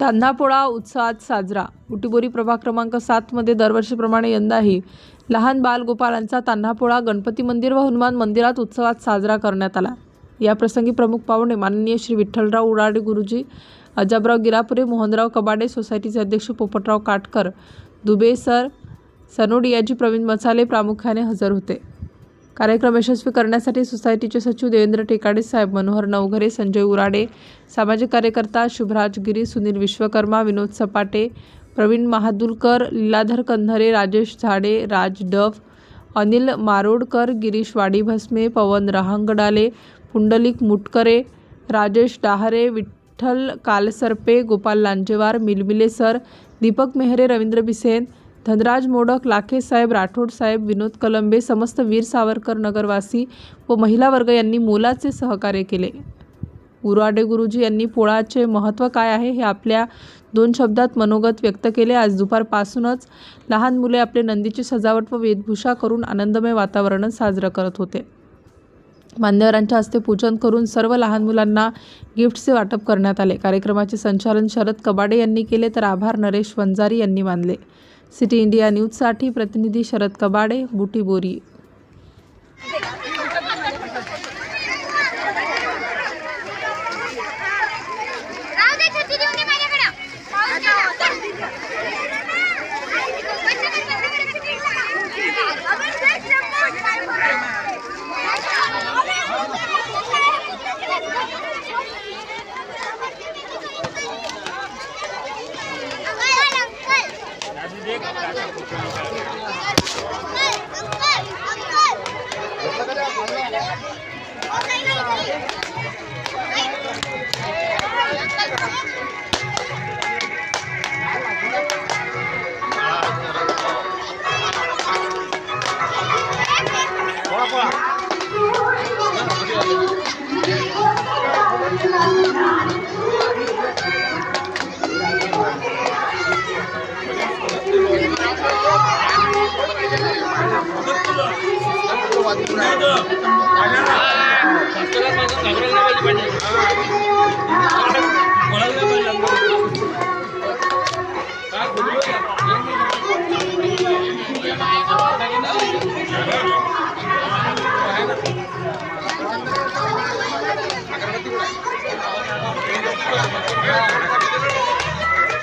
तान्हापोळा उत्साहात साजरा. बुटीबोरी प्रभाग क्रमांक 7 मध्ये दरवर्षीप्रमाणे यंदाही लहान बालगोपालांचा तान्हापोळा गणपती मंदिर व हनुमान मंदिरात उत्सवात साजरा करण्यात आला. या प्रसंगी प्रमुख पाहुणे माननीय श्री विठ्ठलराव उराडे गुरुजी, अजबराव गिरापुरे, मोहनराव कबाडे, सोसायटीचे अध्यक्ष पोपटराव काटकर, दुबे सर, सनोडियाजी प्रवीण मसाले प्रामुख्याने हजर होते. कार्यक्रम यशस्वी करण्यासाठी सोसायटीचे सचिव देवेंद्र टेकाडे साहेब, मनोहर नवघरे, संजय उराडे, सामाजिक कार्यकर्ता शुभराज गिरी, सुनील विश्वकर्मा, विनोद सपाटे, प्रवीण महादुलकर, लीलाधर कंधरे, राजेश झाडे, राज डफ, अनिल मारोडकर, गिरीश वाडीभस्मे, पवन रहांगडाले, पुंडलिक मुटकरे, राजेश डाहरे, विठ्ठल कालसर्पे, गोपाल लांजेवार, मिलमिले सर, दीपक मेहरे, रवींद्र बिसेन, धनराज मोडक, लाखे साहेब, राठोड साहेब, विनोद कलंबे, समस्त वीर सावरकर नगरवासी व महिला वर्ग यांनी मोलाचे सहकार्य केले. उराडे गुरुजी यांनी पोळाचे महत्त्व काय आहे हे आपल्या 2 शब्दात मनोगत व्यक्त केले. आज दुपारपासूनच लहान मुले आपले नंदीची सजावट व वेशभूषा करून आनंदमय वातावरण साजरं करत होते. मान्यवरांच्या हस्ते पूजन करून सर्व लहान मुलांना गिफ्टचे वाटप करण्यात आले. कार्यक्रमाचे संचालन शरद कबाडे यांनी केले तर आभार नरेश वंजारी यांनी मानले. सिटी इंडिया न्यूजसाठी प्रतिनिधी शरद कबाडे, बुटीबोरी. राहू दे,